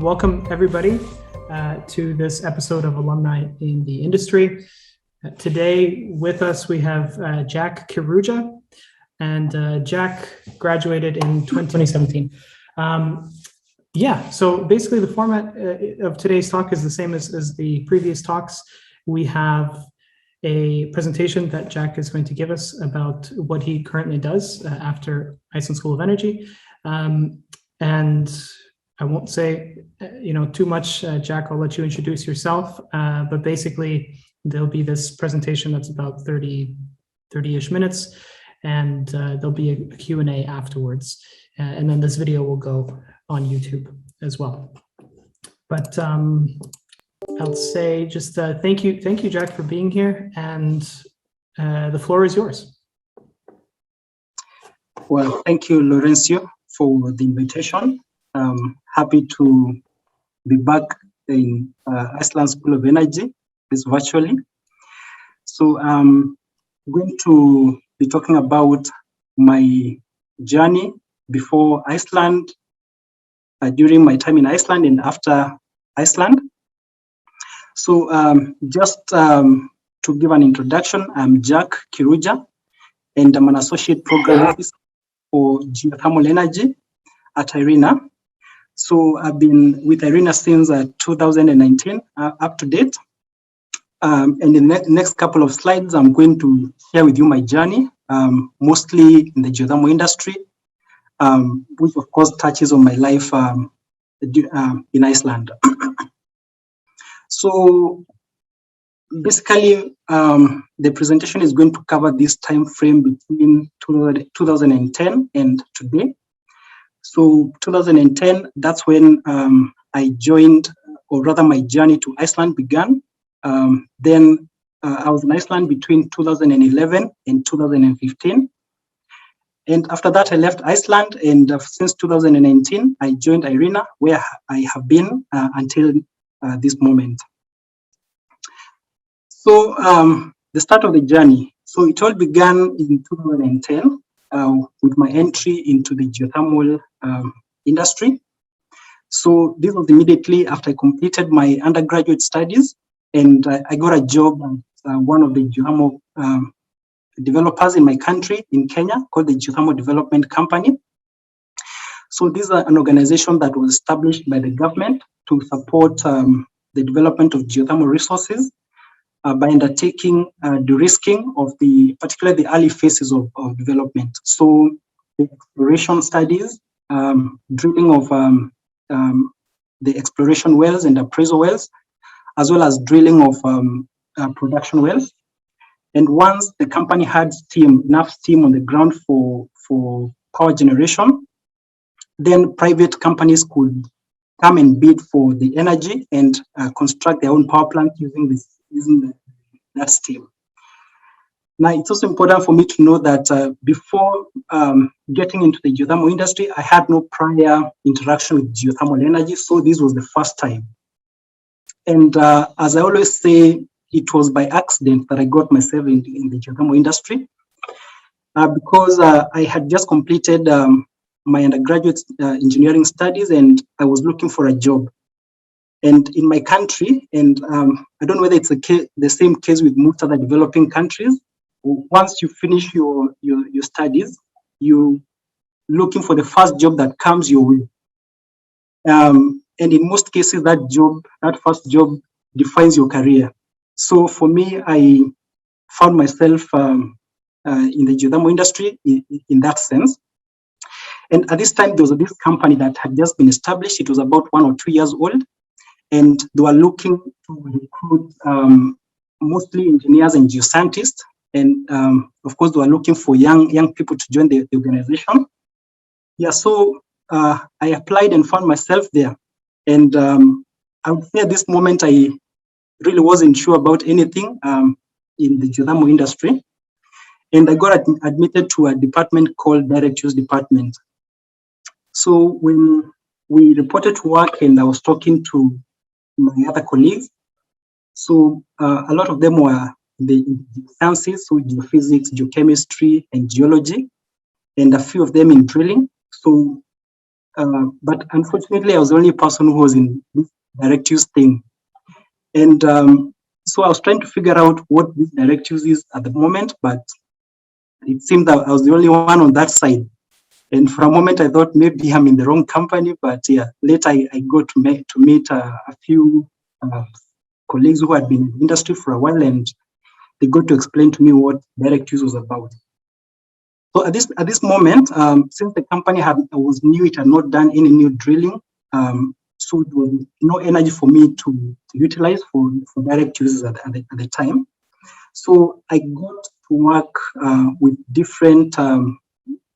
welcome everybody to this episode of Alumni in the Industry. Today with us we have Jack Kiruja, and Jack graduated in 2017. So basically the format of today's talk is the same as the previous talks. We have a presentation that Jack is going to give us about what he currently does after Iceland School of Energy. And I won't say too much, Jack. I'll let you introduce yourself. But basically, there'll be this presentation that's about 30-ish minutes, and there'll be a Q&A afterwards. And then this video will go on YouTube as well. But I'll say just thank you, Jack, for being here, and the floor is yours. Well, thank you, Laurencio, for the invitation. Happy to be back in Iceland School of Energy, this virtually. So I'm going to be talking about my journey before Iceland, during my time in Iceland and after Iceland. So just to give an introduction, I'm Jack Kiruja, and I'm an associate program officer for Geothermal Energy at IRENA. So I've been with IRENA since 2019 up to date. And in the next couple of slides, I'm going to share with you my journey, mostly in the geothermal industry, which of course touches on my life in Iceland. So basically, the presentation is going to cover this time frame between 2010 and today. So 2010, that's when I joined, or rather my journey to Iceland began. Then I was in Iceland between 2011 and 2015. And after that, I left Iceland, and since 2019, I joined IRENA, where I have been until this moment. So the start of the journey. So it all began in 2010 with my entry into the geothermal industry. So this was immediately after I completed my undergraduate studies, and I got a job at one of the geothermal developers in my country, in Kenya, called the Geothermal Development Company. So this is an organization that was established by the government to support the development of geothermal resources by undertaking de-risking of particularly the early phases of development. So the exploration studies, drilling of the exploration wells and appraisal wells, as well as drilling of production wells. And once the company had enough steam on the ground for power generation, then private companies could come and bid for the energy and construct their own power plant using that steam. Now, it's also important for me to know that before getting into the geothermal industry, I had no prior interaction with geothermal energy, so this was the first time. And as I always say, it was by accident that I got myself in the geothermal industry, because I had just completed my undergraduate engineering studies, and I was looking for a job. And in my country, and I don't know whether it's the same case with most other developing countries, once you finish your studies, you're looking for the first job that comes your way. And in most cases, that first job defines your career. So for me, I found myself in the geothermal industry in that sense. And at this time, there was this company that had just been established. It was about 1 or 2 years old. And they were looking to recruit mostly engineers and geoscientists. And of course, they were looking for young people to join the organization. Yeah, so I applied and found myself there. And I would say at this moment, I really wasn't sure about anything in the geothermal industry. And I got admitted to a department called Direct Use Department. So when we reported to work and I was talking to my other colleagues, so a lot of them were in the sciences, so geophysics, geochemistry, and geology, and a few of them in drilling. So but unfortunately, I was the only person who was in this direct use thing. And so I was trying to figure out what this direct use is at the moment, but it seemed that I was the only one on that side. And for a moment, I thought maybe I'm in the wrong company, but yeah, later I got to meet a few colleagues who had been in the industry for a while, and they got to explain to me what direct use was about. So at this moment, since the company was new, it had not done any new drilling, so there was no energy for me to utilize for direct uses at the time. So I got to work with different,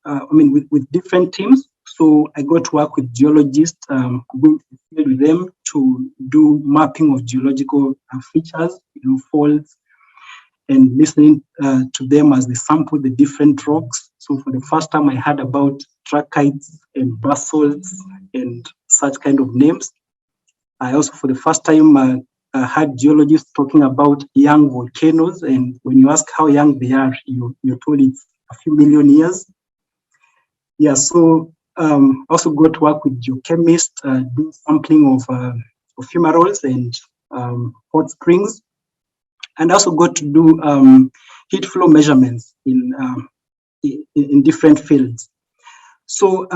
with different teams. So I got to work with geologists, going to the field with them to do mapping of geological features, faults, and listening to them as they sample the different rocks. So for the first time, I heard about trachytes and basalts and such kind of names. I also, for the first time, heard geologists talking about young volcanoes. And when you ask how young they are, you're told it's a few million years. Yeah, so also got to work with geochemists, doing sampling of fumaroles and hot springs. And also got to do heat flow measurements in different fields. So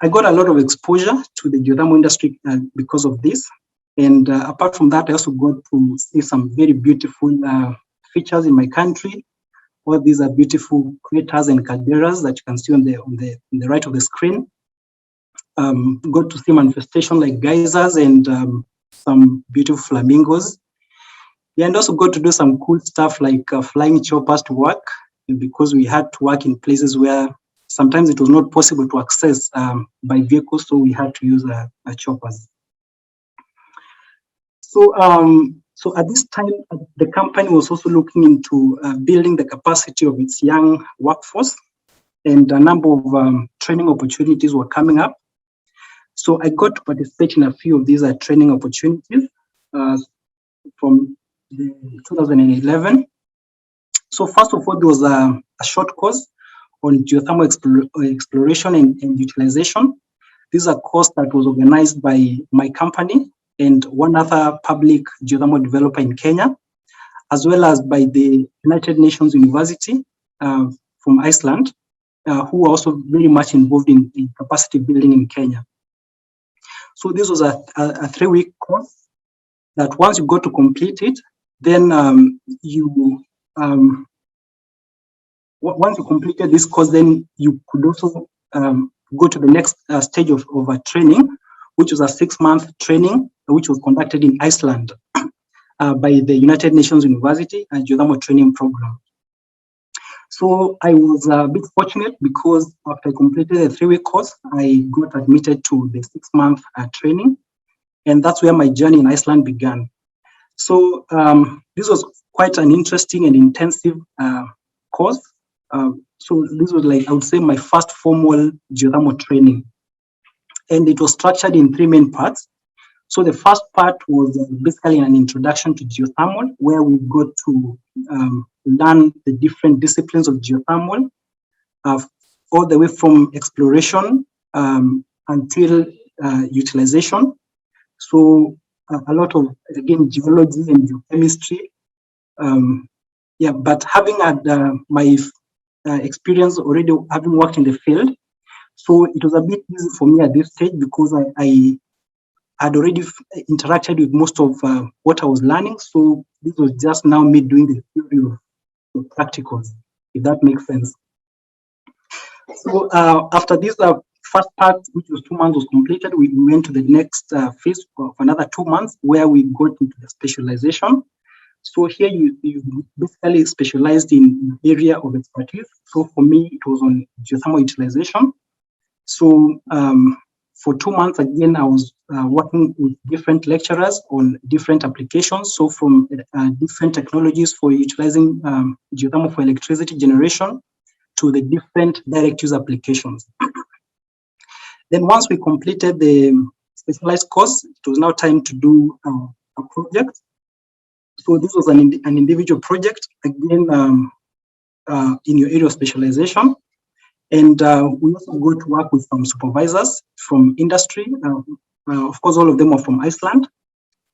I got a lot of exposure to the geothermal industry because of this. And apart from that, I also got to see some very beautiful features in my country. All these are beautiful craters and calderas that you can see on the right of the screen. Got to see manifestations like geysers and some beautiful flamingos. Yeah, and also got to do some cool stuff like flying choppers to work, because we had to work in places where sometimes it was not possible to access by vehicles, so we had to use choppers. So at this time, the company was also looking into building the capacity of its young workforce, and a number of training opportunities were coming up. So I got to participate in a few of these training opportunities from 2011. So first of all, there was a short course on geothermal exploration and utilization. This is a course that was organized by my company and one other public geothermal developer in Kenya, as well as by the United Nations University from Iceland, who are also very much involved in capacity building in Kenya. So this was a 3-week course that once you got to complete it, then once you completed this course, then you could also go to the next stage of training, which was a 6-month training, which was conducted in Iceland by the United Nations University and Geothermal Training Programme. So I was a bit fortunate because after I completed the 3-week course, I got admitted to the 6-month training, and that's where my journey in Iceland began. So this was quite an interesting and intensive course. So this was, like, I would say, my first formal geothermal training. And it was structured in 3 main parts. So the first part was basically an introduction to geothermal, where we got to learn the different disciplines of geothermal, all the way from exploration until utilization. So a lot of, again, geology and geochemistry. But having had my experience already, having worked in the field, so it was a bit easy for me at this stage because I had already interacted with most of what I was learning. So this was just now me doing the theory of the practicals, if that makes sense. So after this first part, which was 2 months, was completed, we went to the next phase of another 2 months, where we got into the specialization. So here you basically specialized in area of expertise. So for me, it was on geothermal utilization. So for 2 months, again, I was working with different lecturers on different applications. So from different technologies for utilizing geothermal for electricity generation to the different direct use applications. Then once we completed the specialized course, it was now time to do a project. So this was an individual project, again, in your area of specialization. And we also go to work with some supervisors from industry. Of course, all of them are from Iceland.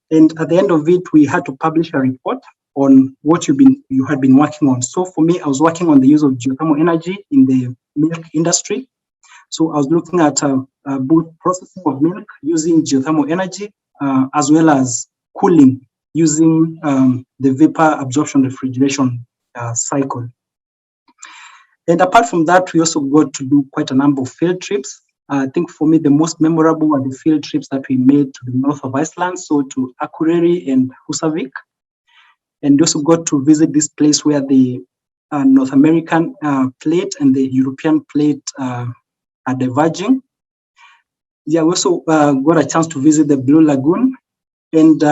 And at the end of it, we had to publish a report on what you had been working on. So for me, I was working on the use of geothermal energy in the milk industry. So I was looking at both processing of milk using geothermal energy, as well as cooling using the vapor absorption refrigeration cycle. And apart from that, we also got to do quite a number of field trips. I think for me, the most memorable were the field trips that we made to the north of Iceland, so to Akureyri and Húsavík. And we also got to visit this place where the North American plate and the European plate are diverging. Yeah, we also got a chance to visit the Blue Lagoon. And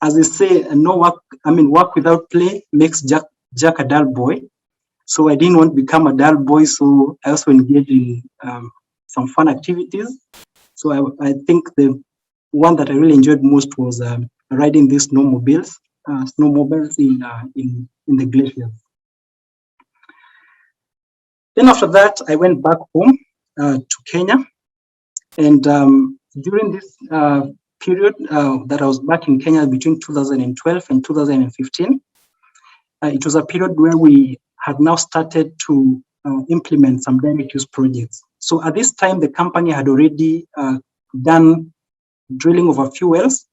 as they say, work without play makes Jack a dull boy. So I didn't want to become a dull boy, so I also engaged in some fun activities. So I think the one that I really enjoyed most was riding these snowmobiles in the glaciers. Then after that, I went back home to Kenya. And during this period that I was back in Kenya between 2012 and 2015, it was a period where we had now started to implement some direct use projects. So at this time, the company had already done drilling of a few wells.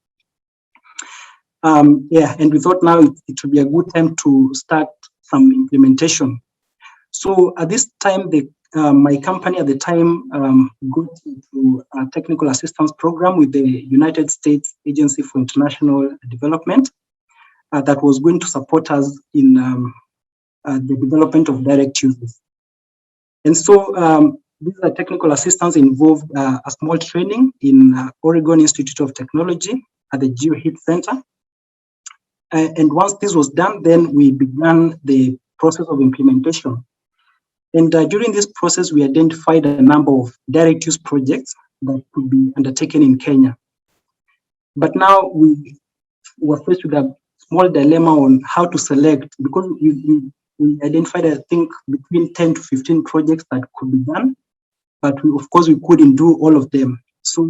And we thought now it would be a good time to start some implementation. So at this time, my company at the time got into a technical assistance program with the United States Agency for International Development that was going to support us in the development of direct uses. And so this technical assistance involved a small training in Oregon Institute of Technology at the GeoHeat Center. And once this was done, then we began the process of implementation. And during this process, we identified a number of direct use projects that could be undertaken in Kenya. But now we were faced with a small dilemma on how to select, because we identified, I think, between 10 to 15 projects that could be done, but of course we couldn't do all of them. So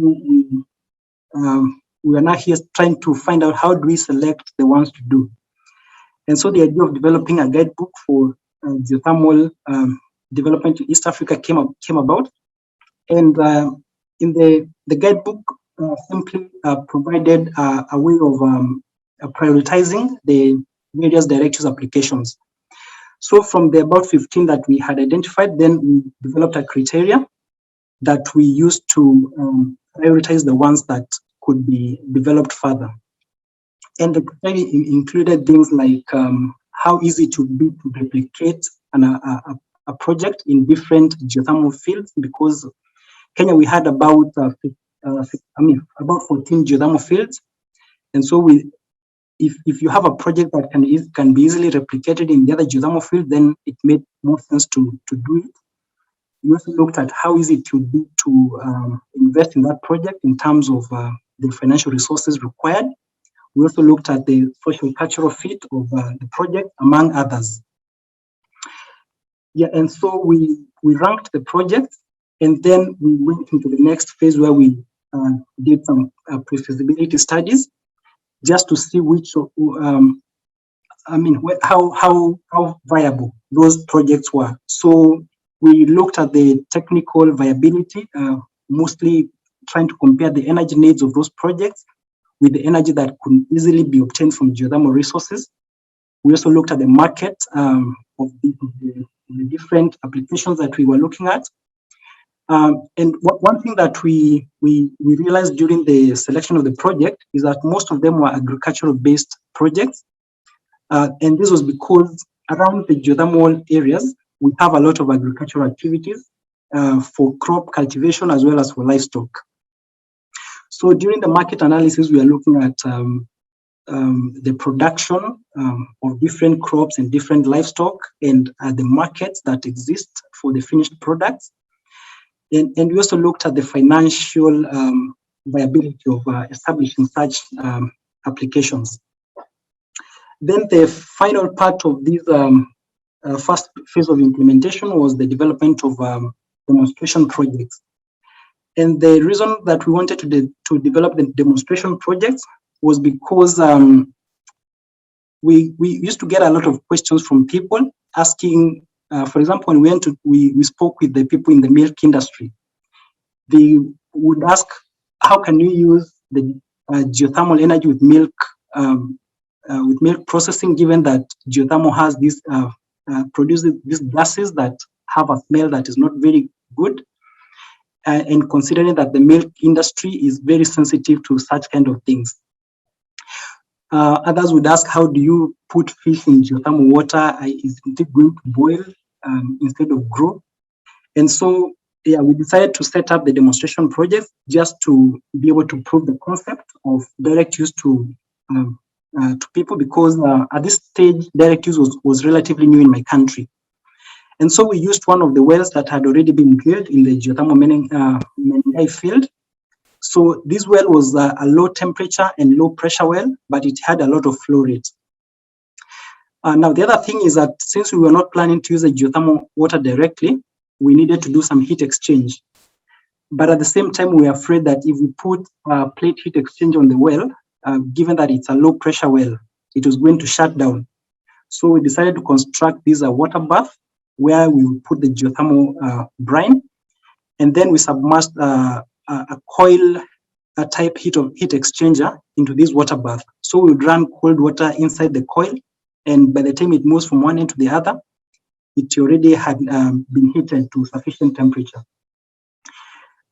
we are now here trying to find out how do we select the ones to do. And so the idea of developing a guidebook for geothermal development in East Africa came about. And in the guidebook simply provided a way of prioritizing the various direct use applications. So from the about 15 that we had identified, then we developed a criteria that we used to prioritize the ones that could be developed further. And the criteria included things like how easy it would be to replicate a project in different geothermal fields, because Kenya, we had about 14 geothermal fields. And so if you have a project that can be easily replicated in the other geothermal field, then it made more sense to do it. We also looked at how easy it would be to invest in that project in terms of the financial resources required. We also looked at the social cultural fit of the project, among others. Yeah, and so we ranked the project, and then we went into the next phase where we did some pre-feasibility studies, just to see how viable those projects were. So we looked at the technical viability, mostly trying to compare the energy needs of those projects with the energy that could easily be obtained from geothermal resources. We also looked at the market of the different applications that we were looking at. And one thing that we realized during the selection of the project is that most of them were agricultural-based projects. And this was because around the geothermal areas, we have a lot of agricultural activities for crop cultivation as well as for livestock. So during the market analysis, we are looking at the production of different crops and different livestock and the markets that exist for the finished products. And we also looked at the financial viability of establishing such applications. Then the final part of this first phase of implementation was the development of demonstration projects. And the reason that we wanted to develop the demonstration projects was because we used to get a lot of questions from people asking, for example, when we spoke with the people in the milk industry. They would ask, how can you use the geothermal energy with milk processing, given that geothermal has this produces these gases that have a smell that is not very good, and considering that the milk industry is very sensitive to such kind of things. Others would ask, how do you put fish in geothermal water? Is it going to boil instead of grow? And so, yeah, we decided to set up the demonstration project just to be able to prove the concept of direct use to people, because at this stage, direct use was relatively new in my country. And so we used one of the wells that had already been drilled in the geothermal Menengai field. So this well was a low temperature and low pressure well, but it had a lot of flow rate. Now, the other thing is that since we were not planning to use the geothermal water directly, we needed to do some heat exchange. But at the same time, we were afraid that if we put plate heat exchange on the well, given that it's a low pressure well, it was going to shut down. So we decided to construct this water bath where we would put the geothermal brine, and then we submerged a coil type heat exchanger into this water bath. So we would run cold water inside the coil, and by the time it moves from one end to the other, it already had been heated to sufficient temperature.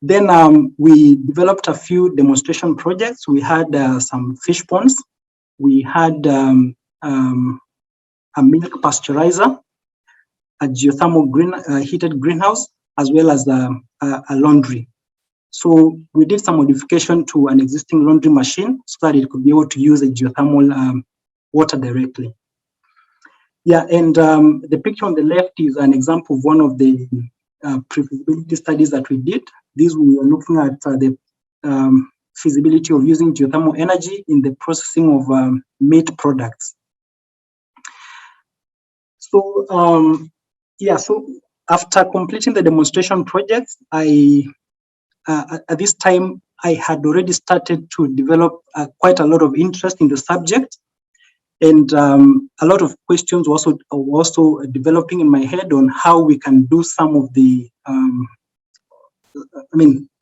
Then we developed a few demonstration projects. We had some fish ponds. We had a milk pasteurizer, a geothermal heated greenhouse, as well as a laundry. So we did some modification to an existing laundry machine so that it could be able to use the geothermal water directly. Yeah, and the picture on the left is an example of one of the pre-feasibility studies that we did. These we were looking at the feasibility of using geothermal energy in the processing of meat products. So yeah, so after completing the demonstration projects, at this time I had already started to develop quite a lot of interest in the subject, and a lot of questions were also developing in my head on how we can do some of the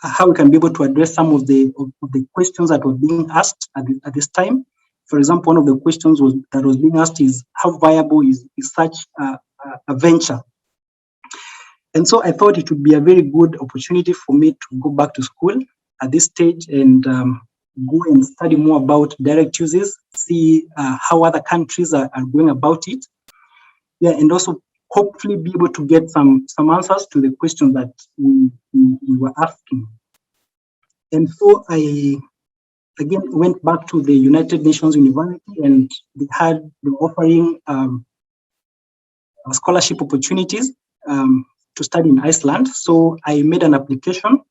how we can be able to address some of the questions that were being asked at this time. For example, one of the questions that was being asked is, how viable is such a venture? And so I thought it would be a very good opportunity for me to go back to school at this stage and go and study more about direct uses, see how other countries are going about it. Yeah, and also hopefully be able to get some answers to the questions that we were asking. And so I again went back to the United Nations University, and they were offering scholarship opportunities to study in Iceland. So I made an application,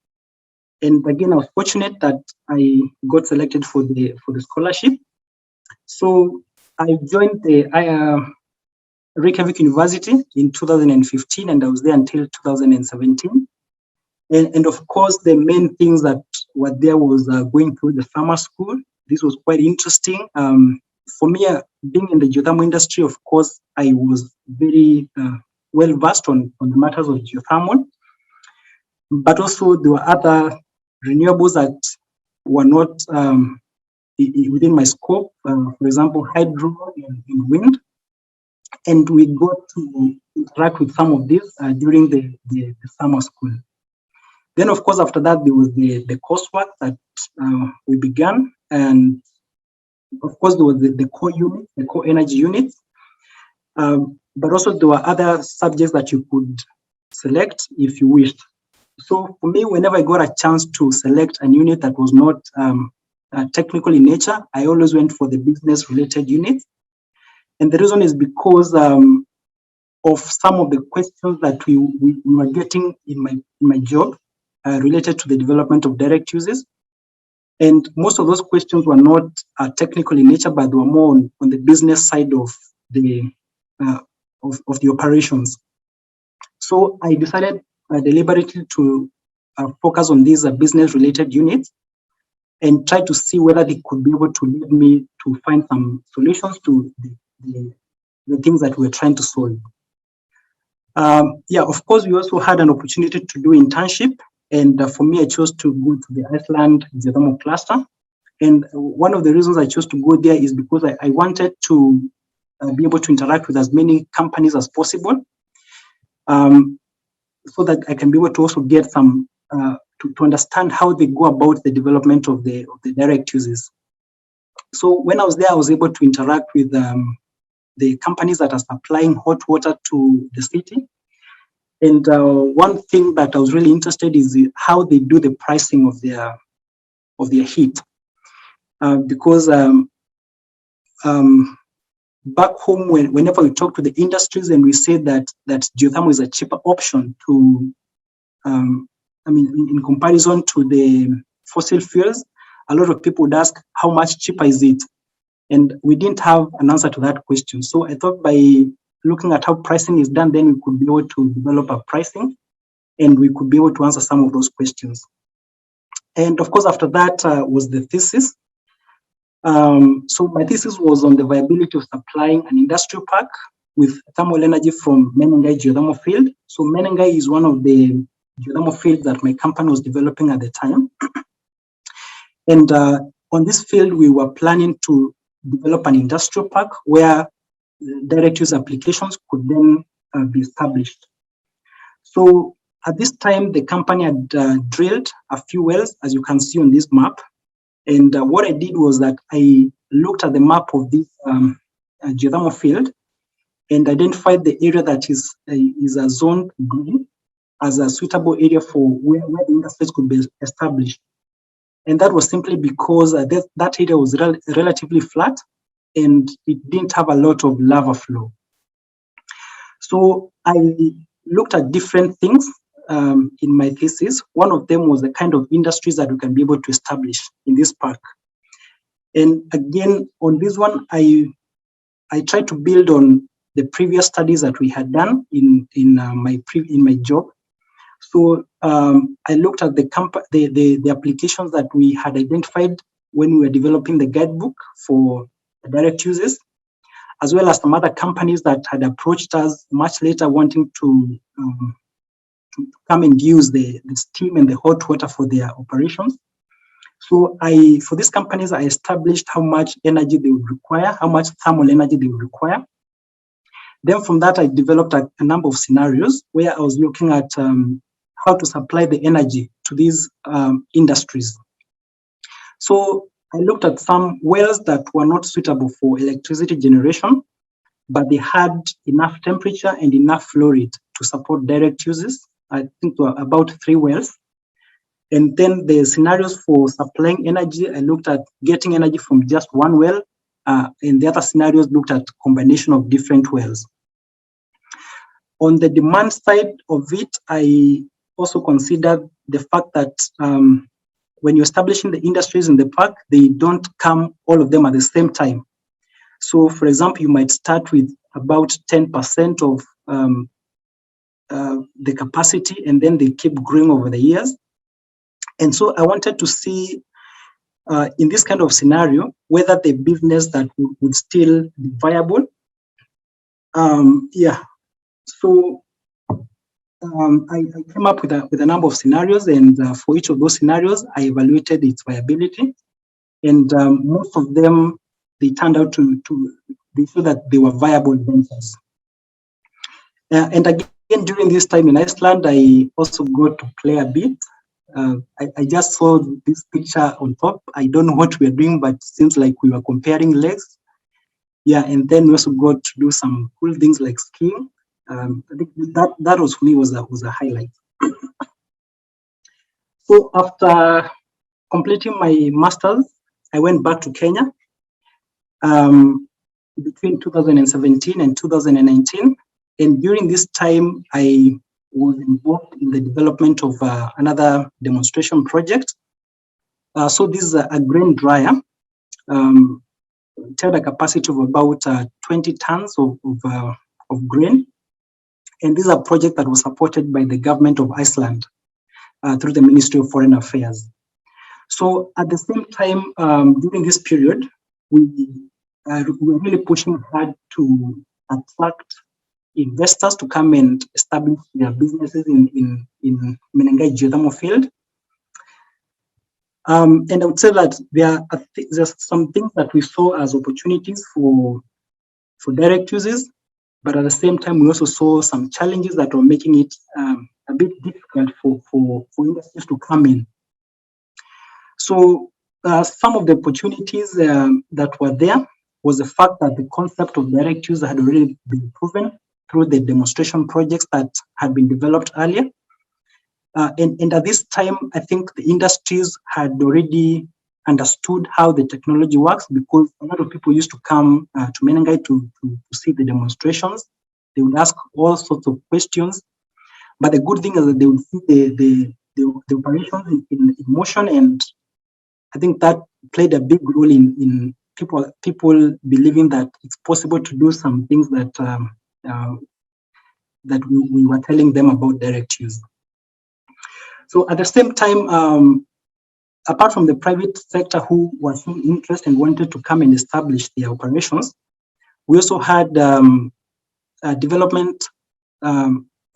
and again I was fortunate that I got selected for the scholarship. So I joined the Reykjavik University in 2015, and I was there until 2017. And of course, the main things that were there was going through the summer school. This was quite interesting. For me, being in the geothermal industry, of course, I was very well versed on the matters of geothermal, but also there were other renewables that were not within my scope. For example, hydro and wind. And we got to interact with some of these during the summer school. Then, of course, after that, there was the coursework that we began. And, of course, there was the core unit, the core energy unit. But also there were other subjects that you could select if you wished. So for me, whenever I got a chance to select a unit that was not technical in nature, I always went for the business-related unit. And the reason is because of some of the questions that we were getting in my job related to the development of direct uses. And most of those questions were not technical in nature, but they were more on the business side of the the operations. So I decided deliberately to focus on these business-related units and try to see whether they could be able to lead me to find some solutions to the things that we're trying to solve. Yeah, of course, we also had an opportunity to do internship. And for me, I chose to go to the Iceland Geothermal cluster. And one of the reasons I chose to go there is because I wanted to be able to interact with as many companies as possible, so that I can be able to also get some, to understand how they go about the development of the direct uses. So when I was there, I was able to interact with the companies that are supplying hot water to the city. And one thing that I was really interested in is how they do the pricing of their heat, because back home, whenever we talk to the industries and we say that geothermal is a cheaper option to, in comparison to the fossil fuels, a lot of people would ask, how much cheaper is it? And we didn't have an answer to that question. So I thought by looking at how pricing is done, then we could be able to develop a pricing and we could be able to answer some of those questions. And of course, after that was the thesis. So my thesis was on the viability of supplying an industrial park with thermal energy from Menengai geothermal field. So Menengai is one of the geothermal fields that my company was developing at the time. And on this field, we were planning to develop an industrial park where direct use applications could then be established. So at this time, the company had drilled a few wells, as you can see on this map. And what I did was that I looked at the map of this geothermal field and identified the area that is a zoned green as a suitable area for where the industries could be established. And that was simply because that area was relatively flat and it didn't have a lot of lava flow. So I looked at different things in my thesis. One of them was the kind of industries that we can be able to establish in this park. And again, on this one, I tried to build on the previous studies that we had done in my job. So I looked at the applications that we had identified when we were developing the guidebook for direct uses, as well as some other companies that had approached us much later wanting to come and use the steam and the hot water for their operations. So for these companies, I established how much energy they would require, how much thermal energy they would require. Then from that, I developed a number of scenarios where I was looking at how to supply the energy to these industries. So I looked at some wells that were not suitable for electricity generation, but they had enough temperature and enough flow rate to support direct uses. I think there were about 3 wells. And then the scenarios for supplying energy, I looked at getting energy from just one well, and the other scenarios looked at combination of different wells. On the demand side of it, I also considered the fact that when you're establishing the industries in the park, they don't come all of them at the same time. So, for example, you might start with about 10% of the capacity, and then they keep growing over the years. And so I wanted to see in this kind of scenario, whether the business that would still be viable. So I came up with a number of scenarios, and for each of those scenarios, I evaluated its viability. And most of them, they turned out to be so that they were viable ventures. And again, during this time in Iceland, I also got to play a bit. I just saw this picture on top. I don't know what we're doing, but it seems like we were comparing legs. Yeah, and then we also got to do some cool things like skiing. I think that was for me was a highlight. So after completing my master's, I went back to Kenya between 2017 and 2019. And during this time, I was involved in the development of another demonstration project. So this is a grain dryer. It had a capacity of about 20 tons of grain. And this is a project that was supported by the government of Iceland through the Ministry of Foreign Affairs. So at the same time, during this period, we were really pushing hard to attract investors to come and establish their businesses in Menengai geothermal field. And I would say that there's some things that we saw as opportunities for direct uses, but at the same time, we also saw some challenges that were making it a bit difficult for industries to come in. So some of the opportunities that were there was the fact that the concept of direct use had already been proven through the demonstration projects that had been developed earlier. And at this time, I think the industries had already understood how the technology works, because a lot of people used to come to Menengai to see the demonstrations. They would ask all sorts of questions. But the good thing is that they would see the operations in motion, and I think that played a big role in people believing that it's possible to do some things that that we were telling them about direct use. So at the same time, apart from the private sector who was showing interest and wanted to come and establish their operations, we also had development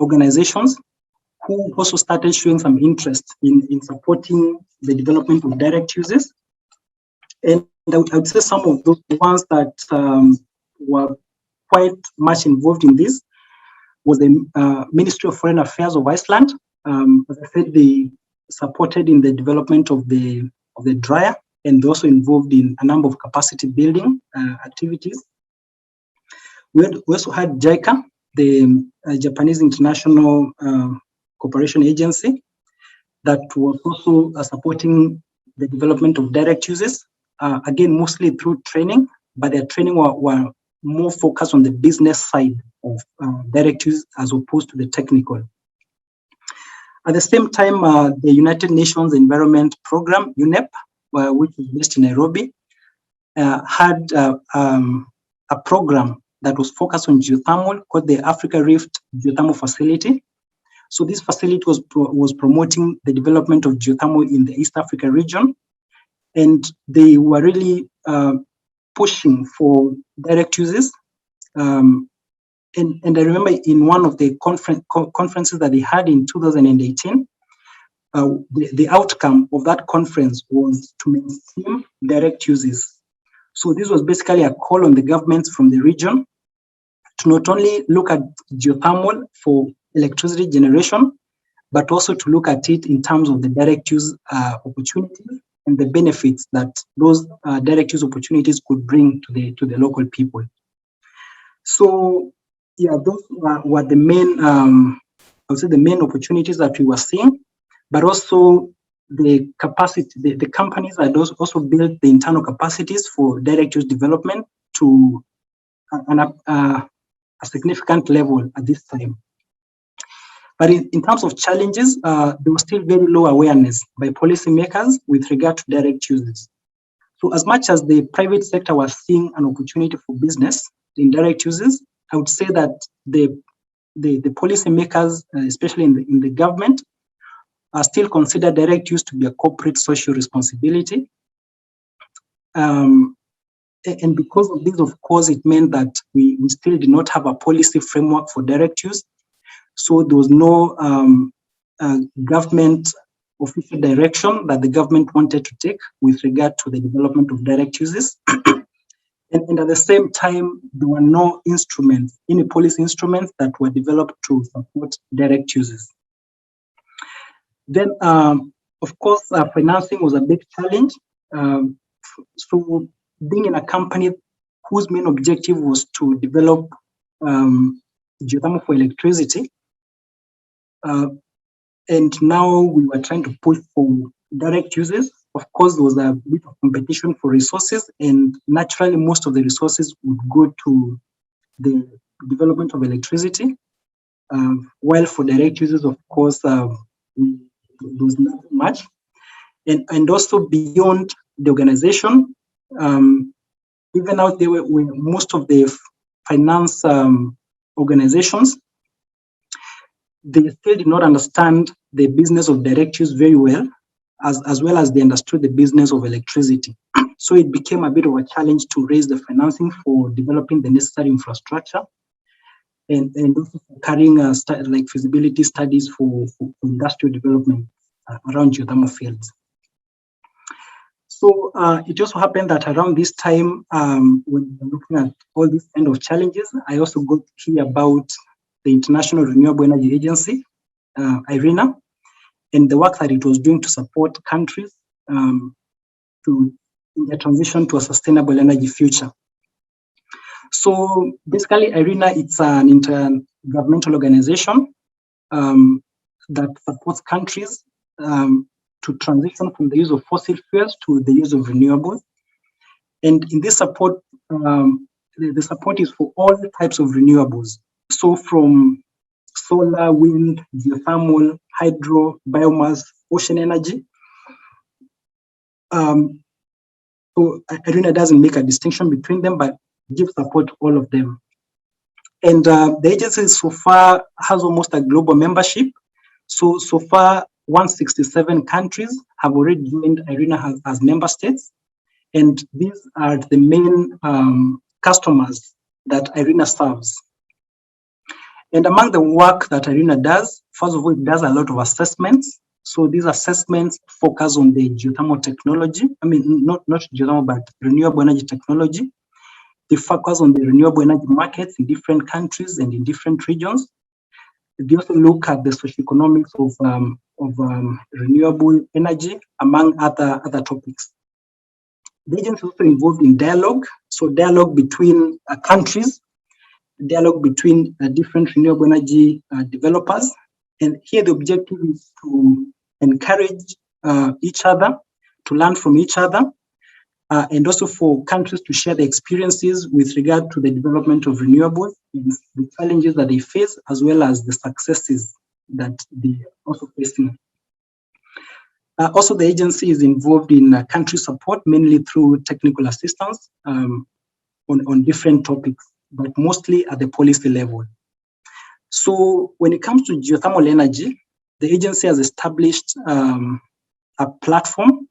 organizations who also started showing some interest in supporting the development of direct uses. And I would say some of those ones that were quite much involved in this was the Ministry of Foreign Affairs of Iceland. As I said, they supported in the development of the dryer, and also involved in a number of capacity building activities. We also had JICA, the Japanese International Cooperation Agency, that was also supporting the development of direct uses, again, mostly through training, but their training were more focused on the business side of direct use as opposed to the technical. At the same time, the United Nations Environment Programme, UNEP, which is based in Nairobi, had a program that was focused on geothermal called the Africa Rift Geothermal Facility. So this facility was promoting the development of geothermal in the East Africa region, and they were really pushing for direct uses. And I remember in one of the conferences that they had in 2018, the outcome of that conference was to mainstream direct uses. So this was basically a call on the governments from the region to not only look at geothermal for electricity generation, but also to look at it in terms of the direct use opportunities and the benefits that those direct use opportunities could bring to the local people. So yeah, those were the main, I would say the main opportunities that we were seeing, but also the capacity, the companies that also built the internal capacities for direct use development to a significant level at this time. But in terms of challenges, there was still very low awareness by policymakers with regard to direct uses. So as much as the private sector was seeing an opportunity for business in direct uses, I would say that the policymakers, especially in the government, still consider direct use to be a corporate social responsibility. And because of this, of course, it meant that we still did not have a policy framework for direct use. So there was no government official direction that the government wanted to take with regard to the development of direct uses. And at the same time, there were no instruments, any policy instruments that were developed to support direct uses. Then, of course, financing was a big challenge. So being in a company whose main objective was to develop geothermal for electricity, and now we were trying to push for direct uses. Of course, there was a bit of competition for resources, and naturally, most of the resources would go to the development of electricity. While for direct uses, of course, there was not much. And also beyond the organization, even out there were most of the finance organizations, they still did not understand the business of direct use very well, as well as they understood the business of electricity. So it became a bit of a challenge to raise the financing for developing the necessary infrastructure and also for carrying like feasibility studies for industrial development around geothermal fields. So it also happened that around this time, when we're looking at all these kind of challenges, I also got to hear about the International Renewable Energy Agency, IRENA, and the work that it was doing to support countries in their transition to a sustainable energy future. So basically, IRENA, it's an intergovernmental organization that supports countries to transition from the use of fossil fuels to the use of renewables. And in this support, the support is for all types of renewables. So from solar, wind, geothermal, hydro, biomass, ocean energy. So IRENA doesn't make a distinction between them, but gives support to all of them. And the agency so far has almost a global membership. So far, 167 countries have already joined IRENA as member states. And these are the main customers that IRENA serves. And among the work that IRENA does, first of all, it does a lot of assessments. So these assessments focus on the geothermal technology. I mean, not geothermal, but renewable energy technology. They focus on the renewable energy markets in different countries and in different regions. They also look at the socioeconomics of renewable energy, among other topics. The agency is also involved in dialogue. So dialogue between countries, dialogue between different renewable energy developers. And here the objective is to encourage each other, to learn from each other, and also for countries to share their experiences with regard to the development of renewables, and the challenges that they face, as well as the successes that they are also facing. Also, the agency is involved in country support, mainly through technical assistance on different topics, but mostly at the policy level. So when it comes to geothermal energy, the agency has established a platform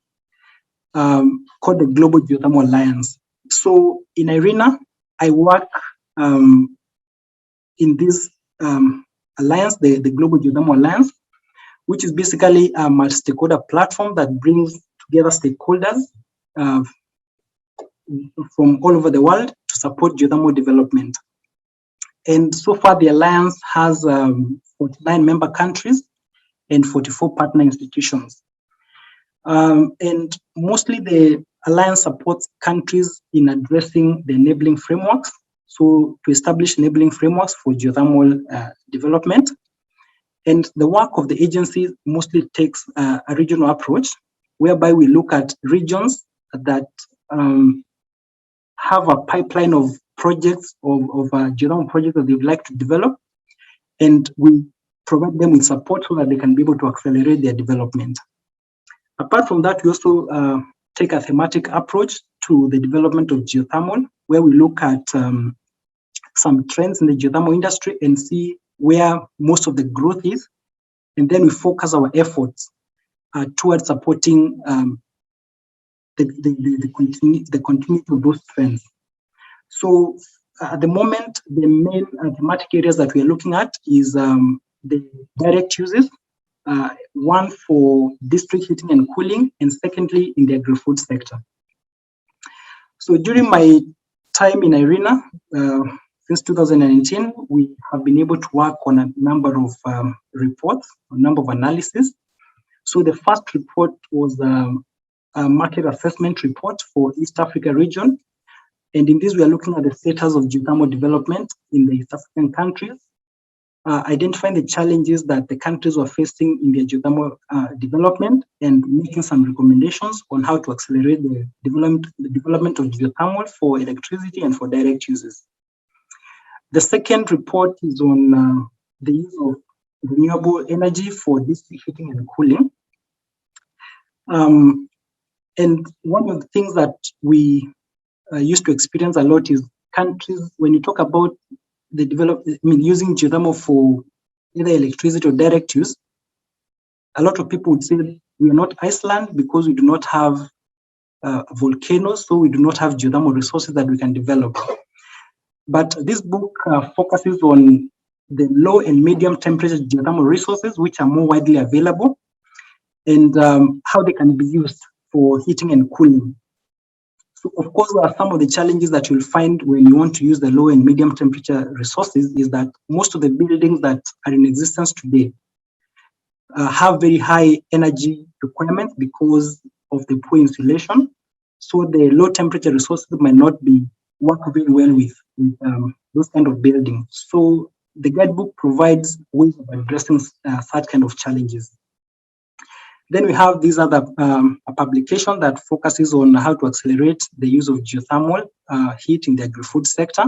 called the Global Geothermal Alliance. So in IRENA, I work in this alliance, the Global Geothermal Alliance, which is basically a multi-stakeholder platform that brings together stakeholders from all over the world to support geothermal development. And so far, the alliance has 49 member countries and 44 partner institutions. And mostly the alliance supports countries in addressing the enabling frameworks. So to establish enabling frameworks for geothermal development. And the work of the agency mostly takes a regional approach, whereby we look at regions that have a pipeline of projects, of geothermal projects that they would like to develop. And we provide them with support so that they can be able to accelerate their development. Apart from that, we also take a thematic approach to the development of geothermal, where we look at some trends in the geothermal industry and see where most of the growth is. And then we focus our efforts towards supporting the continuity of those trends. So at the moment, the main thematic areas that we are looking at is the direct uses, one for district heating and cooling, and secondly, in the agri-food sector. So during my time in IRENA, since 2019, we have been able to work on a number of reports, a number of analyses. So the first report was a market assessment report for East Africa region. And in this, we are looking at the status of geothermal development in the East African countries, identifying the challenges that the countries were facing in their geothermal development, and making some recommendations on how to accelerate the development of geothermal for electricity and for direct uses. The second report is on the use of renewable energy for district heating and cooling. And one of the things that we used to experience a lot is countries, when you talk about using geothermal for either electricity or direct use, a lot of people would say we are not Iceland because we do not have volcanoes, so we do not have geothermal resources that we can develop. But this book focuses on the low and medium temperature geothermal resources, which are more widely available, and how they can be used for heating and cooling. So of course, there are some of the challenges that you'll find when you want to use the low and medium temperature resources is that most of the buildings that are in existence today have very high energy requirements because of the poor insulation. So the low temperature resources might not be work very well with those kind of buildings. So the guidebook provides ways of addressing such kind of challenges. Then we have this other a publication that focuses on how to accelerate the use of geothermal heat in the agri-food sector.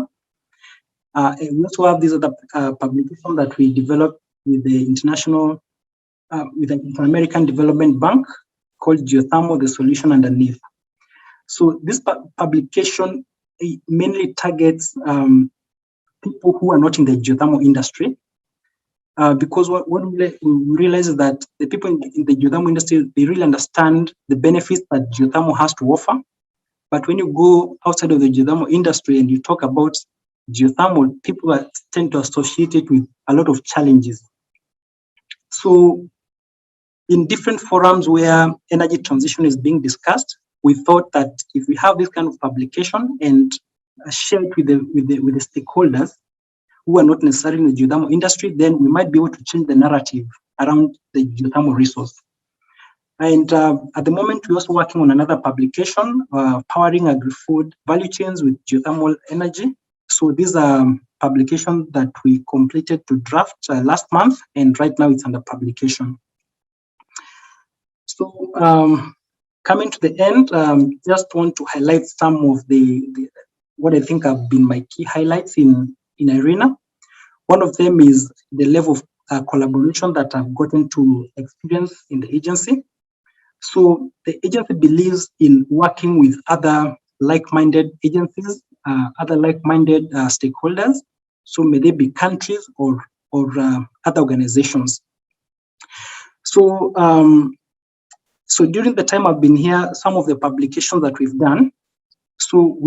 And we also have this other publication that we developed with the with the Inter-American Development Bank called Geothermal, the Solution Underneath. So this publication mainly targets people who are not in the geothermal industry, because what we realize is that the people in the geothermal industry, they really understand the benefits that geothermal has to offer. But when you go outside of the geothermal industry and you talk about geothermal, people tend to associate it with a lot of challenges. So in different forums where energy transition is being discussed, we thought that if we have this kind of publication and share it with the stakeholders who are not necessarily in the geothermal industry, then we might be able to change the narrative around the geothermal resource. And at the moment, we're also working on another publication, Powering Agri-Food Value Chains with Geothermal Energy. So these are publications that we completed to draft last month, and right now it's under publication. So coming to the end, just want to highlight some of the what I think have been my key highlights in IRENA. One of them is the level of collaboration that I've gotten to experience in the agency. So the agency believes in working with other like-minded agencies, other like-minded stakeholders. So may they be countries or other organizations. So so during the time I've been here, some of the publications that we've done, so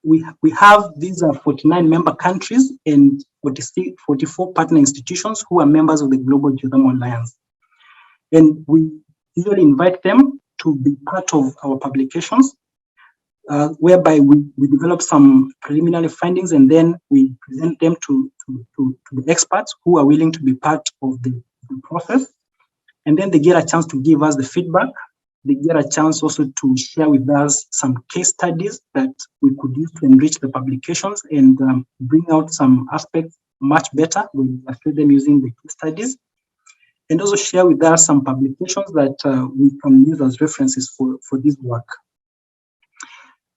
we have these 49 member countries and 44 partner institutions who are members of the Global Geothermal Alliance. And we usually invite them to be part of our publications, whereby we develop some preliminary findings and then we present them to the experts who are willing to be part of the process. And then they get a chance to give us the feedback. They get a chance also to share with us some case studies that we could use to enrich the publications and bring out some aspects much better when we illustrate them using the case studies. And also share with us some publications that we can use as references for this work.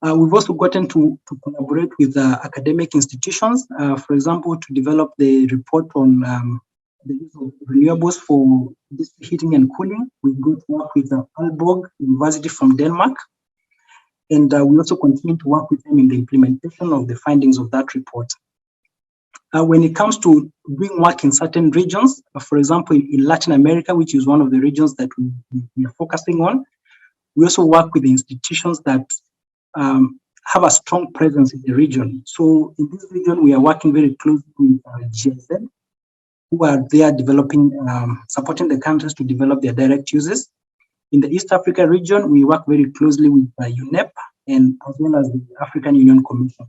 We've also gotten to collaborate with academic institutions, for example, to develop the report on the use of renewables for district heating and cooling. We go to work with Aalborg University from Denmark, and we also continue to work with them in the implementation of the findings of that report. When it comes to doing work in certain regions, for example, in Latin America, which is one of the regions that we are focusing on, we also work with the institutions that have a strong presence in the region. So in this region, we are working very closely with GIZ, who are there developing, supporting the countries to develop their direct uses. In the East Africa region, we work very closely with UNEP and as well as the African Union Commission.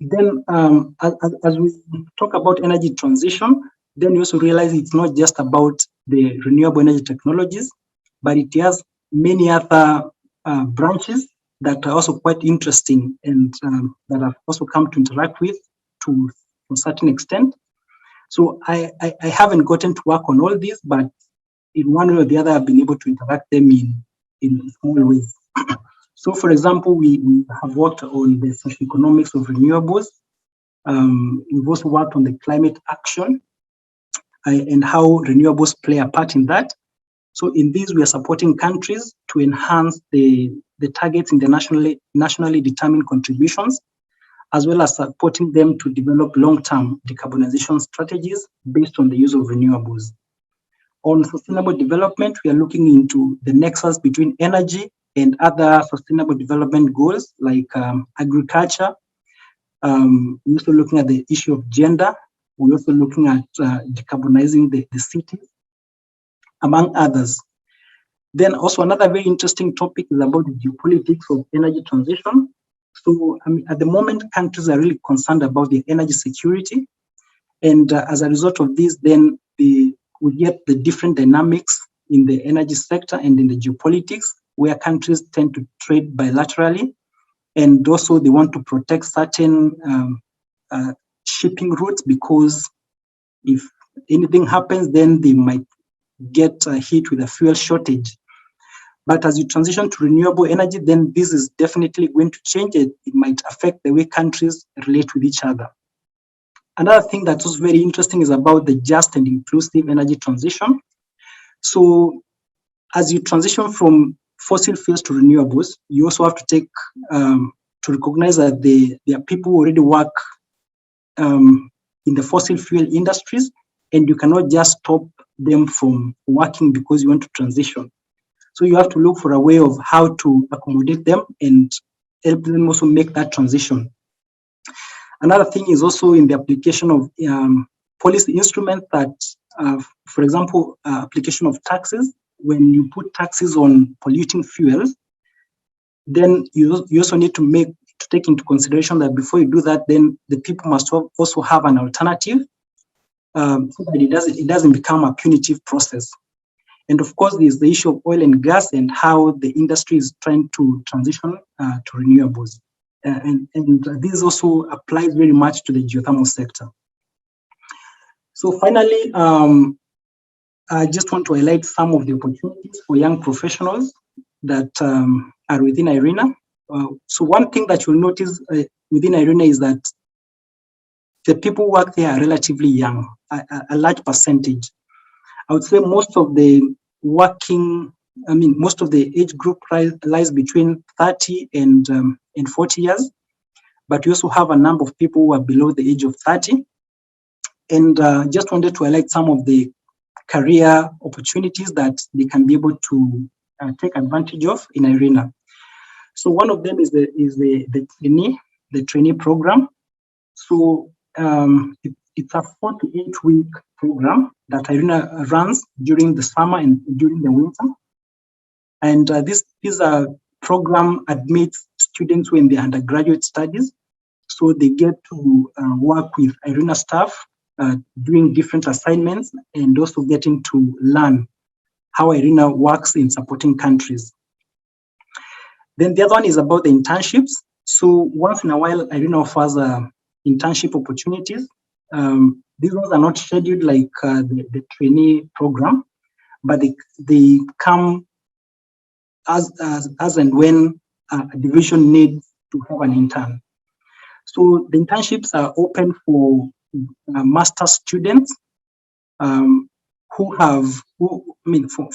Then, as we talk about energy transition, then you also realize it's not just about the renewable energy technologies, but it has many other branches that are also quite interesting and that I've also come to interact with to a certain extent. So I haven't gotten to work on all these, but in one way or the other, I've been able to interact them in small ways. So for example, we have worked on the socioeconomics of renewables. We've also worked on the climate action and how renewables play a part in that. So in these, we are supporting countries to enhance the targets in the nationally determined contributions. as well as supporting them to develop long-term decarbonization strategies based on the use of renewables. On sustainable development, we are looking into the nexus between energy and other sustainable development goals like agriculture. We're also looking at the issue of gender. We're also looking at decarbonizing the cities, among others. Then also another very interesting topic is about the geopolitics of energy transition. So at the moment, countries are really concerned about their energy security. And as a result of this, then we get the different dynamics in the energy sector and in the geopolitics, where countries tend to trade bilaterally. And also they want to protect certain shipping routes, because if anything happens, then they might get hit with a fuel shortage. But as you transition to renewable energy, then this is definitely going to change it. It might affect the way countries relate with each other. Another thing that was very interesting is about the just and inclusive energy transition. So as you transition from fossil fuels to renewables, you also have to take to recognize that there are people who already work in the fossil fuel industries, and you cannot just stop them from working because you want to transition. So you have to look for a way of how to accommodate them and help them also make that transition. Another thing is also in the application of policy instruments that, for example, application of taxes. When you put taxes on polluting fuels, then you also need to take into consideration that before you do that, then the people must also have an alternative, so that it doesn't become a punitive process. And of course, there's the issue of oil and gas and how the industry is trying to transition to renewables. And this also applies very much to the geothermal sector. So finally, I just want to highlight some of the opportunities for young professionals that are within IRENA. So one thing that you'll notice within IRENA is that the people who work there are relatively young, a large percentage. I would say most of the age group lies between 30 and 40 years, but we also have a number of people who are below the age of 30. And just wanted to highlight some of the career opportunities that they can be able to take advantage of in IRENA. So one of them is the trainee program. So it's a 4 to 8 week program that IRENA runs during the summer and during the winter. And this program admits students when they're undergraduate studies. So they get to work with IRENA staff doing different assignments and also getting to learn how IRENA works in supporting countries. Then the other one is about the internships. So once in a while, IRENA offers internship opportunities. These ones are not scheduled like the trainee program, but they come as and when a division needs to have an intern. So the internships are open for master students for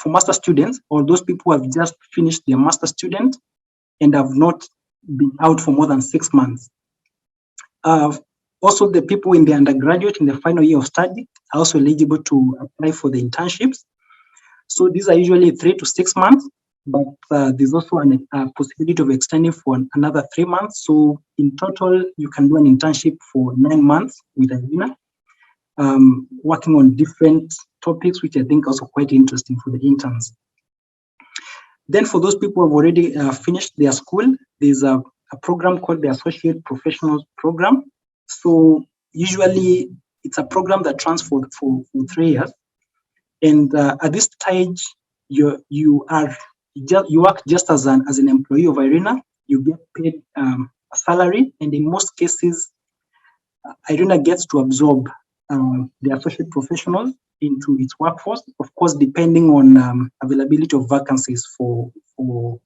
master students, or those people who have just finished their master student and have not been out for more than 6 months. Also, the people in the undergraduate in the final year of study are also eligible to apply for the internships. So these are usually 3 to 6 months, but there's also a possibility of extending for another 3 months. So in total, you can do an internship for 9 months with IRENA, working on different topics, which I think are also quite interesting for the interns. Then for those people who have already finished their school, there's a program called the Associate Professionals Program. So usually it's a program that runs for 3 years. And at this stage, you work just as an employee of IRENA. You get paid a salary, and in most cases, IRENA gets to absorb the associate professionals into its workforce, of course, depending on availability of vacancies for the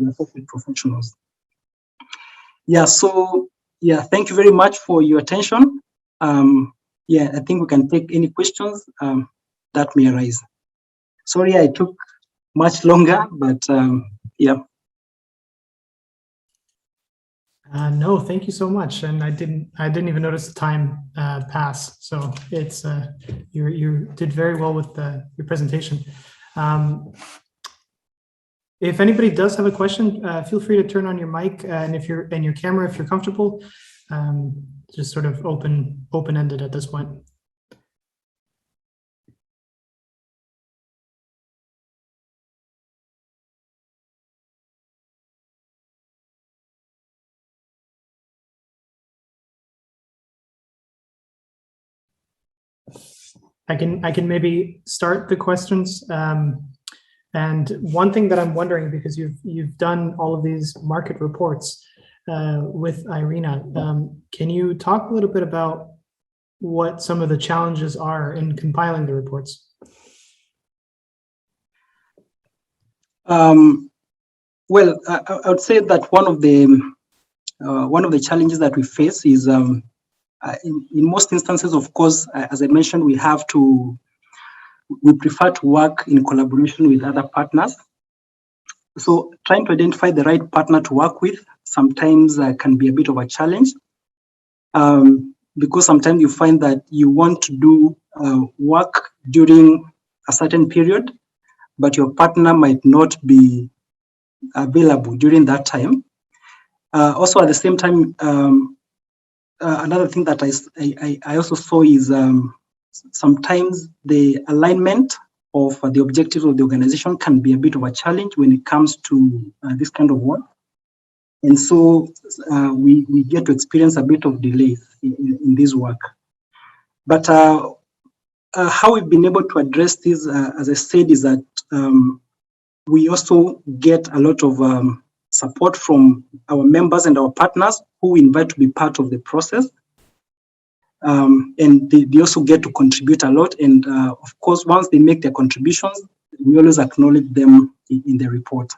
associate professionals. Thank you very much for your attention. I think we can take any questions that may arise. Sorry, I took much longer, but yeah. No, thank you so much. And I didn't even notice the time pass. So it's you did very well with your presentation. If anybody does have a question, feel free to turn on your mic and your camera if you're comfortable. Just sort of open-ended at this point. I can maybe start the questions. And one thing that I'm wondering, because you've done all of these market reports with IRENA, can you talk a little bit about what some of the challenges are in compiling the reports? Well, I would say that one of the challenges that we face is in most instances, of course, as I mentioned, we prefer to work in collaboration with other partners. So trying to identify the right partner to work with sometimes can be a bit of a challenge, because sometimes you find that you want to do work during a certain period, but your partner might not be available during that time. Also, at the same time, another thing that I also saw is sometimes the alignment of the objectives of the organization can be a bit of a challenge when it comes to this kind of work. And so we get to experience a bit of delays in this work. But how we've been able to address this, as I said, is that we also get a lot of support from our members and our partners who we invite to be part of the process. And they also get to contribute a lot. And of course, once they make their contributions, we always acknowledge them in the report.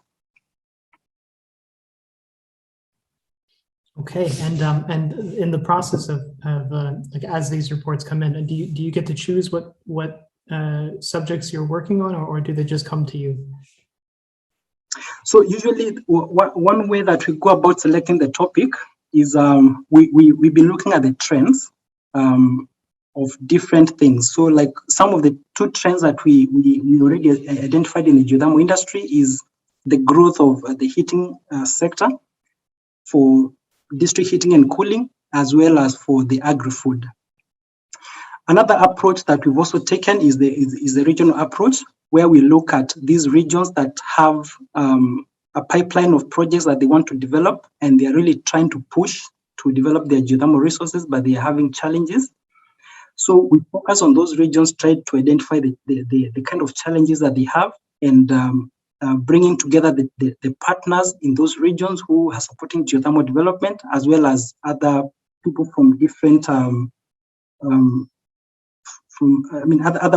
Okay, and in the process of like as these reports come in, do you get to choose what subjects you're working on, or do they just come to you? So usually, one way that we go about selecting the topic is we've been looking at the trends of different things. So like some of the two trends that we already identified in the geothermal industry is the growth of the heating sector for district heating and cooling, as well as for the agri-food. Another approach that we've also taken is the regional approach, where we look at these regions that have a pipeline of projects that they want to develop, and they're really trying to push to develop their geothermal resources, but they are having challenges. So we focus on those regions, try to identify the kind of challenges that they have, and bringing together the partners in those regions who are supporting geothermal development, as well as other people from different other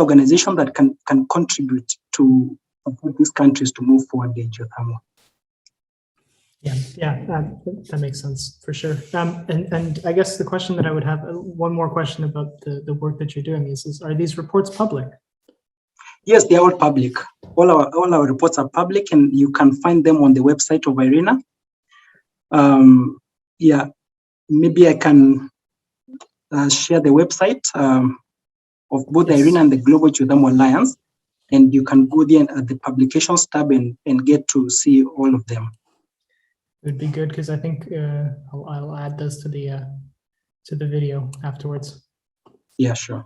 organizations that can contribute to support these countries to move forward in geothermal. Yeah, that makes sense for sure. And I guess the question that I would have, one more question about the work that you're doing is are these reports public? Yes, they are all public. All our reports are public, and you can find them on the website of IRENA. Yeah, maybe I can share the website of both the IRENA and the Global Geothermal Alliance, and you can go there at the publications tab and get to see all of them. It would be good, because I think I'll add this to the video afterwards. Yeah, sure.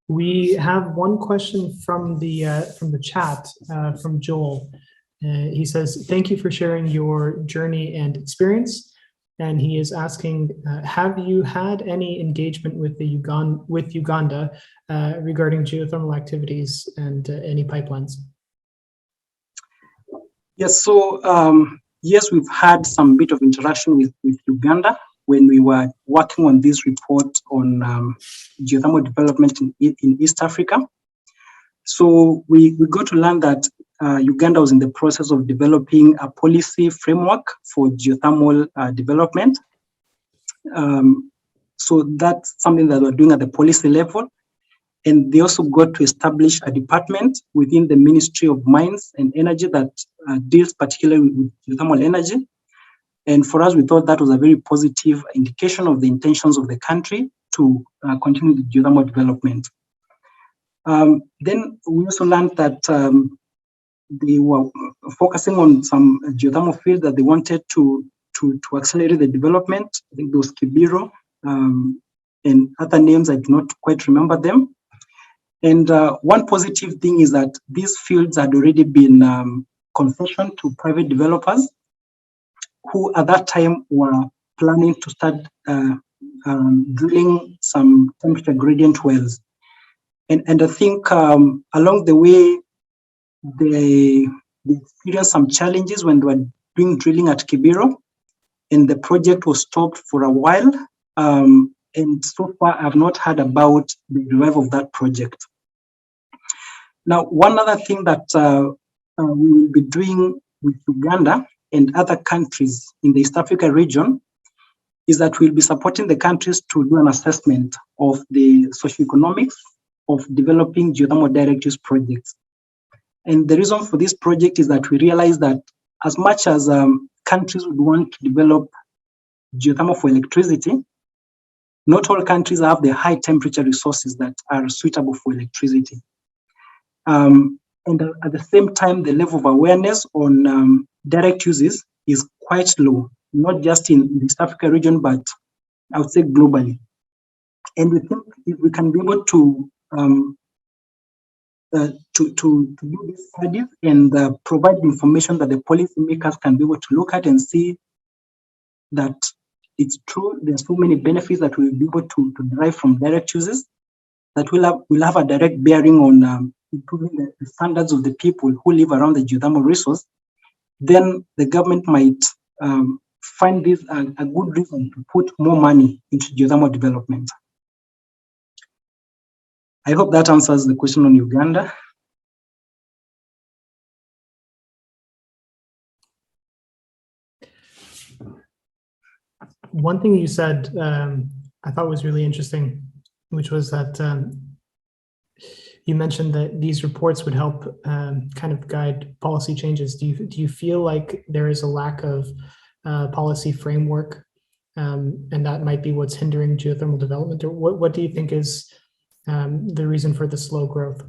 We have one question from the chat from Joel. He says, "Thank you for sharing your journey and experience." And he is asking, have you had any engagement with Uganda regarding geothermal activities and any pipelines? Yes, so yes, we've had some bit of interaction with Uganda when we were working on this report on geothermal development in East Africa. So we got to learn that Uganda was in the process of developing a policy framework for geothermal development. So that's something that we're doing at the policy level. And they also got to establish a department within the Ministry of Mines and Energy that deals particularly with geothermal energy. And for us, we thought that was a very positive indication of the intentions of the country to continue the geothermal development. Then we also learned that they were focusing on some geothermal fields that they wanted to accelerate the development. I think those Kibiro and other names, I do not quite remember them. And one positive thing is that these fields had already been concessioned to private developers who at that time were planning to start drilling some temperature gradient wells. And I think along the way, they experienced some challenges when they were doing drilling at Kibiro, and the project was stopped for a while. And so far, I've not heard about the revival of that project. Now, one other thing that we will be doing with Uganda and other countries in the East Africa region is that we'll be supporting the countries to do an assessment of the socioeconomics of developing geothermal direct use projects. And the reason for this project is that we realize that as much as countries would want to develop geothermal for electricity, not all countries have the high temperature resources that are suitable for electricity. And at the same time, the level of awareness on direct uses is quite low, not just in the East Africa region, but I would say globally. And we think if we can be able to do these studies and provide information that the policymakers can be able to look at and see that it's true, there's so many benefits that we'll be able to derive from direct uses, that will have a direct bearing on improving the standards of the people who live around the geothermal resource, then the government might find this a good reason to put more money into geothermal development. I hope that answers the question on Uganda. One thing you said I thought was really interesting, which was that you mentioned that these reports would help kind of guide policy changes. Do you feel like there is a lack of policy framework, and that might be what's hindering geothermal development, or what do you think is the reason for the slow growth?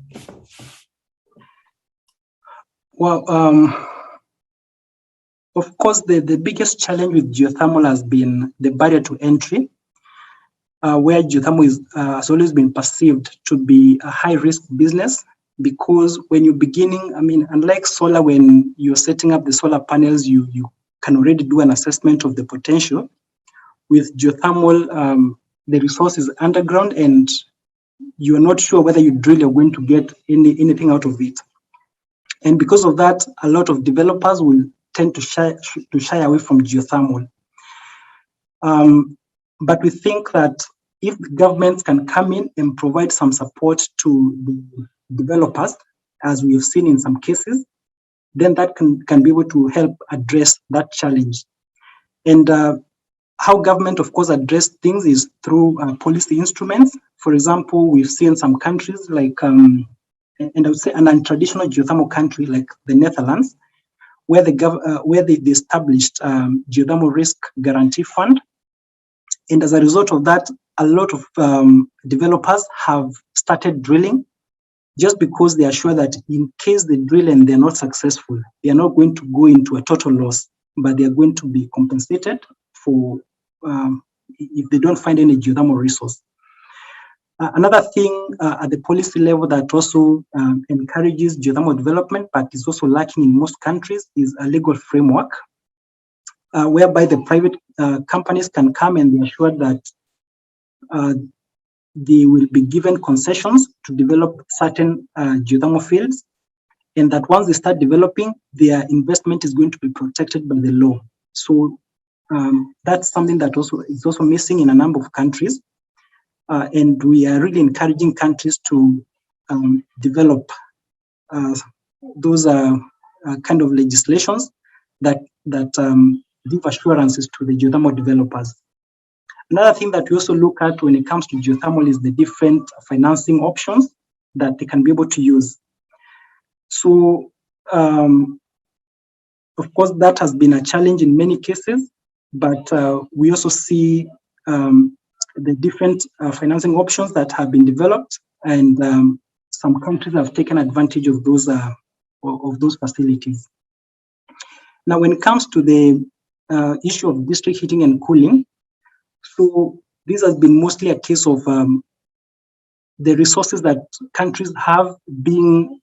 Well, of course, the biggest challenge with geothermal has been the barrier to entry, where geothermal has always been perceived to be a high-risk business, because when you're beginning, I mean, unlike solar, when you're setting up the solar panels, you can already do an assessment of the potential. With geothermal, the resource is underground, and you're not sure whether you drill, you're going to get anything out of it. And because of that, a lot of developers will tend to shy away from geothermal. But we think that if governments can come in and provide some support to the developers, as we have seen in some cases, then that can be able to help address that challenge. And how government, of course, address things is through policy instruments. For example, we've seen some countries like, and I would say an untraditional geothermal country like the Netherlands, where they established geothermal risk guarantee fund. And as a result of that, a lot of developers have started drilling, just because they are sure that in case they drill and they're not successful, they are not going to go into a total loss, but they are going to be compensated for if they don't find any geothermal resource. Another thing at the policy level that also encourages geothermal development, but is also lacking in most countries, is a legal framework whereby the private companies can come and be assured that they will be given concessions to develop certain geothermal fields, and that once they start developing, their investment is going to be protected by the law. So that's something that is also missing in a number of countries. And we are really encouraging countries to develop those kind of legislations that give assurances to the geothermal developers. Another thing that we also look at when it comes to geothermal is the different financing options that they can be able to use. So, of course, that has been a challenge in many cases, but we also see the different financing options that have been developed, and some countries have taken advantage of those facilities. Now, when it comes to the issue of district heating and cooling, so this has been mostly a case of the resources that countries have being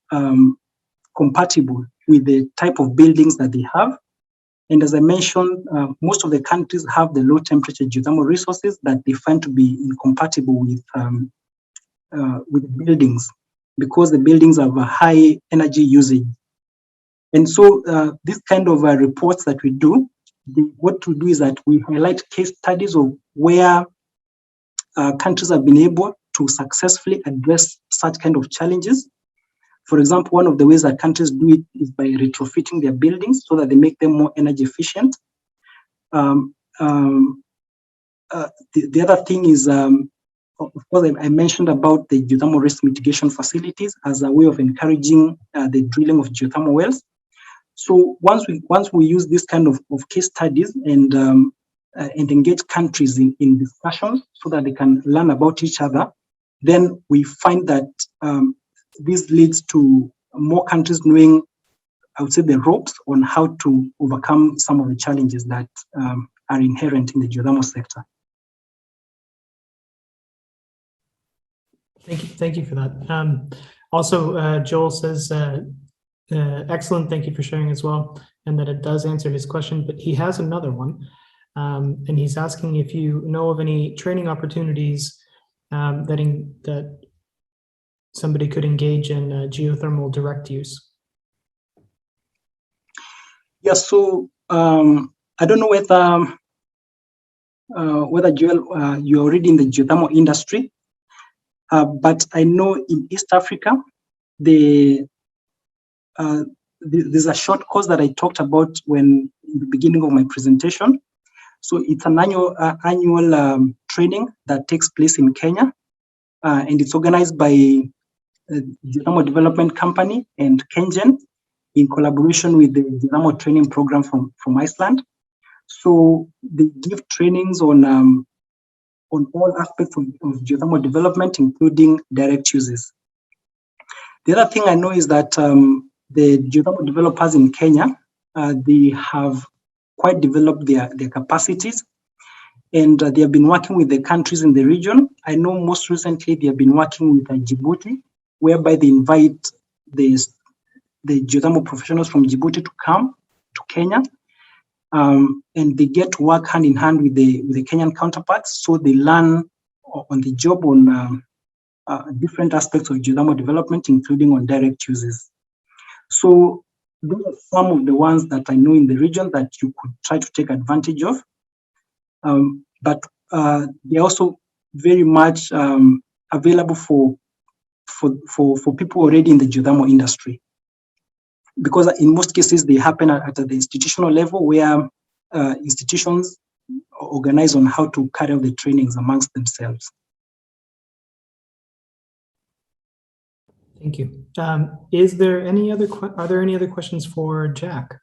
compatible with the type of buildings that they have. And as I mentioned, most of the countries have the low temperature geothermal resources that they find to be incompatible with buildings, because the buildings have a high energy usage. And so this kind of reports that we do, what we do is that we highlight case studies of where countries have been able to successfully address such kind of challenges. For example, one of the ways that countries do it is by retrofitting their buildings so that they make them more energy efficient. The other thing is, of course, I mentioned about the geothermal risk mitigation facilities as a way of encouraging the drilling of geothermal wells. So once we use this kind of case studies and engage countries in discussions so that they can learn about each other, then we find that this leads to more countries knowing, I would say, the ropes on how to overcome some of the challenges that are inherent in the geothermal sector. Thank you for that. Also, Joel says, excellent, thank you for sharing as well, and that it does answer his question, but he has another one, and he's asking if you know of any training opportunities that somebody could engage in geothermal direct use. Yeah, so I don't know whether Joel, you're already in the geothermal industry, but I know in East Africa, there's a short course that I talked about in the beginning of my presentation. So it's an annual training that takes place in Kenya, and it's organized by Geothermal Development Company and KenGen in collaboration with the Geothermal Training Programme from Iceland. So they give trainings on all aspects of geothermal development, including direct uses. The other thing I know is that the geothermal developers in Kenya, they have quite developed their capacities, and they have been working with the countries in the region. I know most recently they have been working with Djibouti, whereby they invite the geothermal professionals from Djibouti to come to Kenya, and they get to work hand in hand with the Kenyan counterparts. So they learn on the job on different aspects of geothermal development, including on direct uses. So those are some of the ones that I know in the region that you could try to take advantage of. But they're also very much available for people already in the geothermal industry, because in most cases they happen at the institutional level, where institutions organize on how to carry out the trainings amongst themselves. Thank you. Are there any other questions for Jack?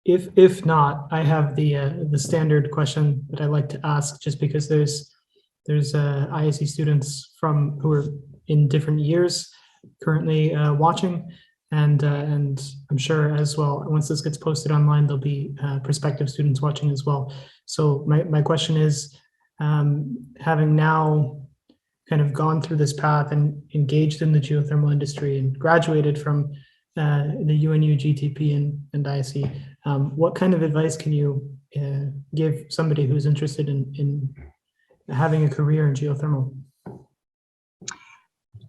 If not, I have the standard question that I like to ask, just because there's ISE students who are in different years currently watching, and I'm sure as well, once this gets posted online, there'll be prospective students watching as well. So my question is, having now kind of gone through this path and engaged in the geothermal industry and graduated from the UNU GTP and ISE, what kind of advice can you give somebody who's interested in having a career in geothermal?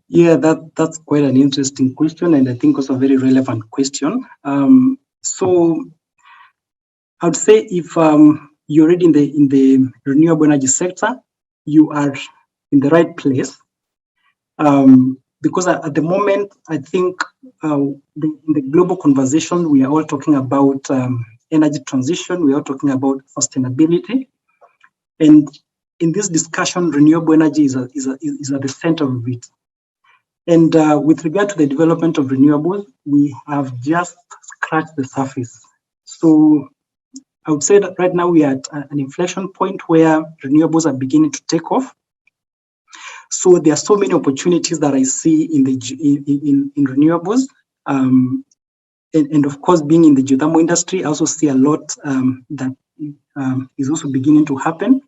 Yeah, that's quite an interesting question, and I think also a very relevant question. So I would say if you're already in the renewable energy sector, you are in the right place, Because at the moment, I think in the global conversation, we are all talking about energy transition, we are talking about sustainability. And in this discussion, renewable energy is at the center of it. And with regard to the development of renewables, we have just scratched the surface. So I would say that right now we are at an inflection point where renewables are beginning to take off. So there are so many opportunities that I see in renewables. And of course, being in the geothermal industry, I also see a lot that is also beginning to happen.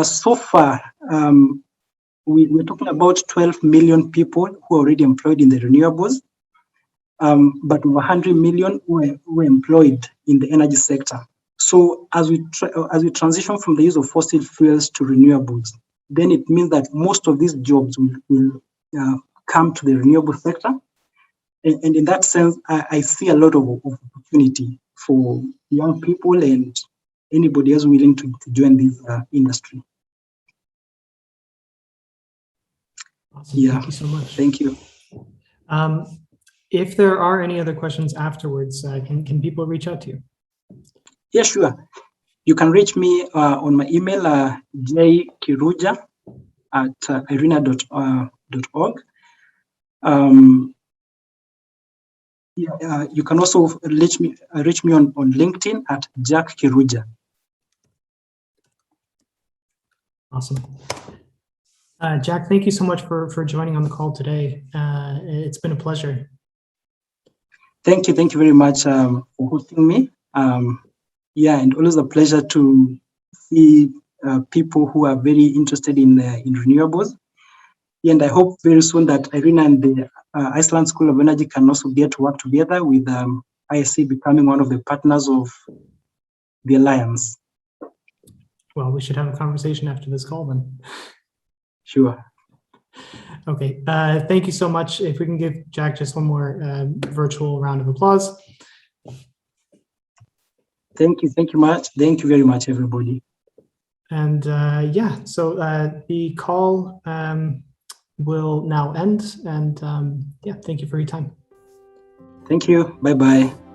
So far, we're talking about 12 million people who are already employed in the renewables, but over 100 million were employed in the energy sector. So as we transition from the use of fossil fuels to renewables, then it means that most of these jobs will come to the renewable sector. And in that sense, I see a lot of opportunity for young people and anybody else willing to join this industry. Awesome. Yeah. Thank you so much. Thank you. If there are any other questions afterwards, can people reach out to you? Yeah, sure. You can reach me on my email, jkiruja@irena.org. You can also reach me on LinkedIn at Jack Kiruja. Awesome. Jack, thank you so much for joining on the call today. It's been a pleasure. Thank you very much for hosting me. And always a pleasure to see people who are very interested in renewables. And I hope very soon that IRENA and the Iceland School of Energy can also get to work together with ISC becoming one of the partners of the Alliance. Well, we should have a conversation after this call then. Sure. Okay, thank you so much. If we can give Jack just one more virtual round of applause. Thank you much. Thank you very much, everybody. And so the call will now end. And thank you for your time. Thank you. Bye-bye.